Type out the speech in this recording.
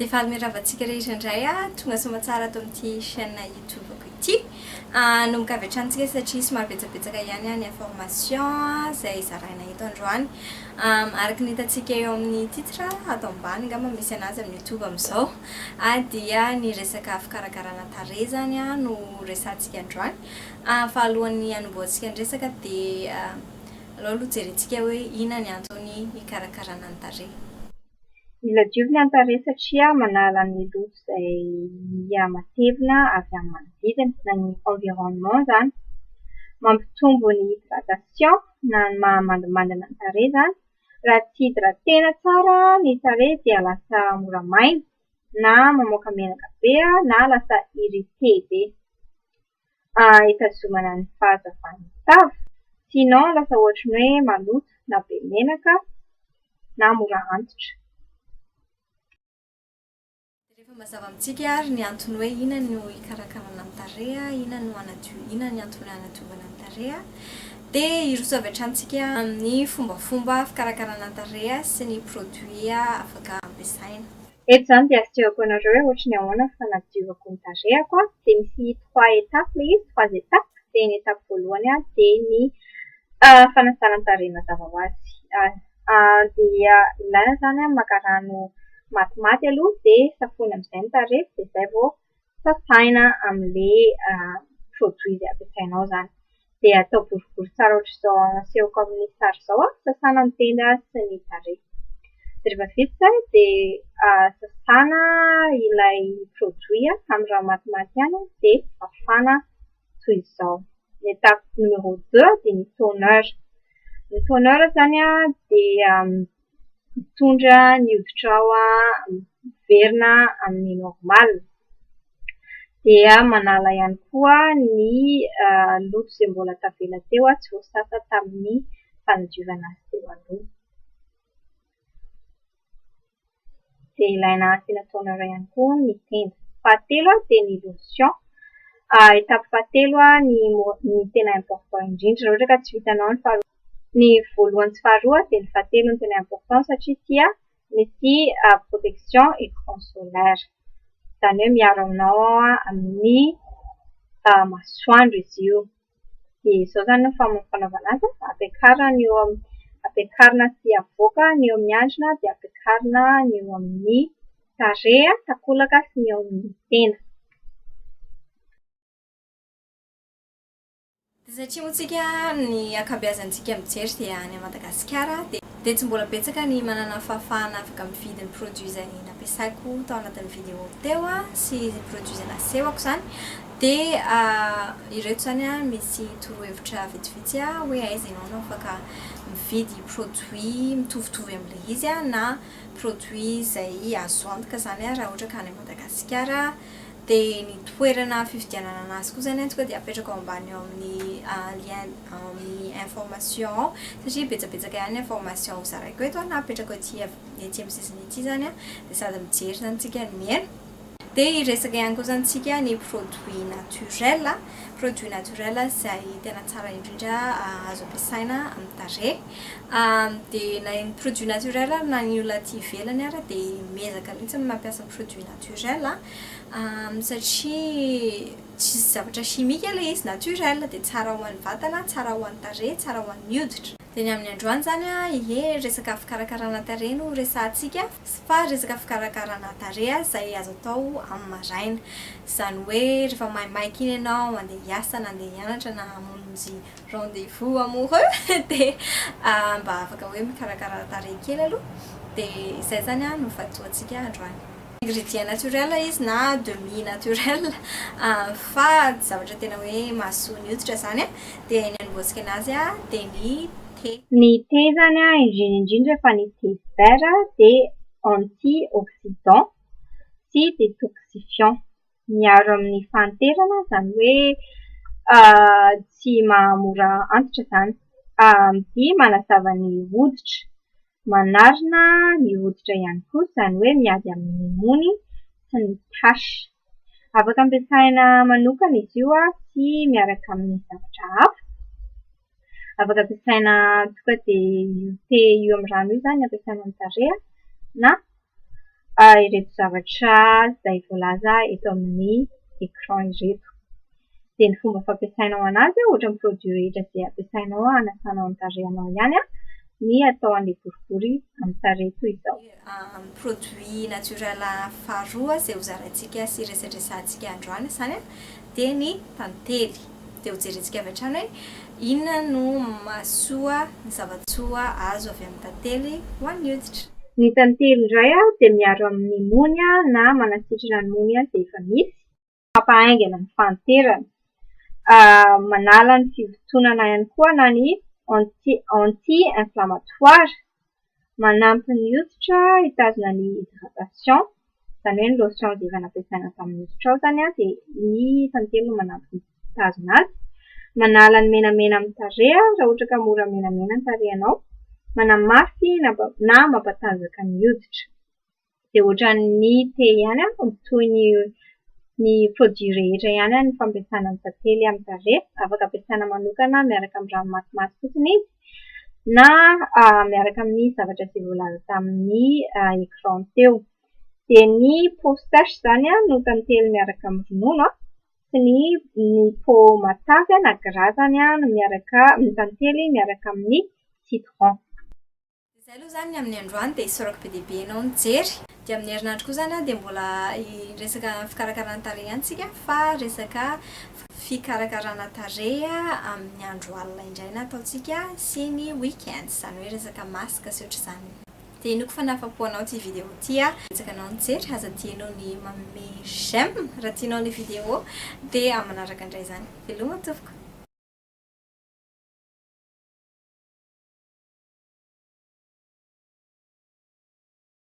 Defa miravatsika rehetra indray tonga somatsara ato amin'ity chaîne YouTube ity. Nomboka avy hatrany satria somary betsabetsaka ihany ny information izay zaraina eto androany. Araka ny hitantsika eo amin'ny titre ato ambany angamba misy anazy amin'ny YouTube amin'izao. Dia ny resaka fikarakarana tarehy zany no resantsika androany. Fahalohany hanombohantsika ny resaka dia aleo aloha jerentsika hoe inona ny antony hikarakarana ny tarehy. Mila diovina ny tarehy satria manala ny loto izay matevina avy amin'ny manodidina na ny environnement zany. Mampitombo ny hydratation na ny mahamandimandina ny tarehy zany. Raha tsy hidratena tsara ny tarehy dia lasa mora maina na mamoaka menaka be na lasa irrité be. Hitazomana ny fahazavan'ny tava. Sinon lasa ohatran'ny hoe maloto na be menaka na mora antitra. Rehefa mazava amintsika ary ny antony hoe inona no hikarakarana ny tarehy, inona ny antony hanadiovana ny tarehy, dia hiroso avy hatranintsika amin'ny fombafomba fikarakarana ny tarehy sy ny produit afaka ampiasaina. Eto izany dia asehoko anareo hoe ohatry ny ahoana fanadiovako ny tarehako dia misy 3 étapes ilay izy, 3 étapes. Dia ny étape voalohany dia ny fanasana ny tarehy mazava ho azy. Dia ilaina zany maka rano matimaty aloha dia safoina amin'izay ny tarehy dia izay vao sasaina amin'ilay produit izay ampiasainao zany. Dia atao boribory tsara ohatr'izao asehoko amin'ny sary izao sasana ny tenda sy ny tarehy. Dia rehefa vita izay dia sasana ilay produit amin'ny rano matimaty ihany dia fafana toy izao. Ny étape numéro 2 dia ny toner. Ny toner zany dia mitondra ny hoditra ao miverina amin'ny normal. Dia manala ihany koa ny loto izay mbola tavela teo tsy voasasa tamin'ny fanadiovana azy teo aloha. Dia ilaina asiana toner ihany koa ny tenda. Fahatelo dia ny lotion. Étape fahatelo ny tena important indrindra raha ohatra ka tsy vitanao ny voalohany sy faharoa dia ny fahatelo ny tena important satria tia misy protection écran solaire. Izany hoe miaro aminao amin'ny masoandro izy io. Dia izao zany ny fanaovana azy ampiakarina sy avoaka ny eo amin'ny andrina dia ampiakarina ny eo amin'ny tarehy, takolaka sy ny eo amin'ny tenda. Satria moa tsika ny ankabeazantsika mijery dia any Madagasikara dia tsy mbola betsaka ny manana fahafahana afaka mividy ny produit izay nampiasaiko tao anatin'ny vidéo teo sy produit izay nasehoko zany. Dia ireto zany misy torohevitra vitsivitsy hoe aiza ianao no afaka mividy produit mitovitovy amin'ilay izy na produit izay azo antoka zany raha ohatra ka any Madagasikara. Dia ny toerana fividianana anazy koa zany antsika dia apetraka ao ambany eo amin'ny lien amin'ny information satria betsabetsaka ihany information ho zaraiko eto na apetraka ety amin'ny sisiny ety zany dia sady mijery zany tsika ny miaina. Dia hiresaka ihany koa zany tsika ny produit naturel. Produit naturel izay tena tsara indrindra azo ampiasaina amin'ny tarehy. Dia na ny produit naturel na ny olona aty ivelany ary dia miezaka mihitsy mampiasa produit naturel satria tsisy zavatra chimique ilay izy naturel dia tsara ho an'ny vatana, tsara ho an'ny tarehy, tsara ho an'ny hoditra. Dia ny amin'ny androany zany resaka fikarakarana tarehy no resantsika fa resaka fikarakarana tarehy izay azo atao amin'ny maraina. Izany hoe rehefa maimaika iny ianao andeha hiasa na andeha hianatra na hamonjy rendez-vous amoureux dia mba afaka hoe mikarakara tarehy kely aloha. Dia izay zany no fatoantsika androany. Ingrédient naturel izy na demi naturel fa zavatra tena hoe mahasoa ny hoditra zany dia ny hanombohantsika anazy dia ny thé. Ny thé zany indrindra fa ny thé vert dia antioxydant sy détoxifiant. Miaro amin'ny fahanterana izany hoe tsy mahamora antitra zany. Dia manazava ny hoditra, manarina ny hoditra ihany koa izany hoe miady amin'ny mony sy ny tasy. Afaka ampiasaina manokana izy io sy miaraka amin'ny zavatra hafa. Afaka ampiasaina tonga dia thé io amin'ny rano io zany ampiasaina amin'ny tarehy na ireto zavatra izay voalaza eto amin'ny écran ireto. Dia ny fomba fampiasainao anazy ohatra ny produit rehetra izay ampiasainao hanasanao ny tarehinao ihany ny atao an'ilay boribory amin'ny tarehy toy izao. Produit naturel faharoa izay hozarantsika sy resadresantsika androany izany dia ny tantely. Dia hojerentsika avy hatrany hoe inona no mahasoa ny zavatsoa azo avy amin'ny tantely ho an'ny hoditra. Ny tantely indray dia miaro amin'ny mony na manasitrana ny mony dia efa misy, mampahaingana ny fanterana, manala ny fivotonana ihany koa na ny anti-inflammatoire, manampy ny hoditra hitazona ny hydratation, izany hoe ny lotion izay efa nampiasaina tamin'ny hoditra ao izany dia ny tantely no manampy mitazona azy, manala ny menamena amin'ny tarehy raha ohatra ka mora menamena ny tarehinao, manamafy na mampatanjaka ny hoditra. Dia ohatran'ny thé ihany toy ny produit rehetra ihany ny fampiasana ny tantely amin'ny tarehy, afaka ampiasaina manokana miaraka amin'ny ranomasimasy fotsiny izy na miaraka amin'ny zavatra izay voalaza tamin'ny écran teo. Dia ny peau sèche izany no tantely miaraka amin'ny ronono sy ny peau matavy na gras izany no miaraka amin'ny tantely miaraka amin'ny citron. Izay aloha izany amin'ny androany dia isaorako be dia be ianao mijery. Dia amin'ny herinandro koa izany dia mbola resaka fikarakarana tarehy ihany isika fa resaka fikarakarana tarehy amin'ny andro alina indray na ataontsika sy ny weekend, izany hoe resaka masaka sy ohatr'izany. Dia ino koa fa nahafapo-anao ity vidéo ity betsaka anao nijery aza tianao ny manome j'aime raha tianao ny vidéo dia amin'ny manaraka indray izany. Veloma tompoko.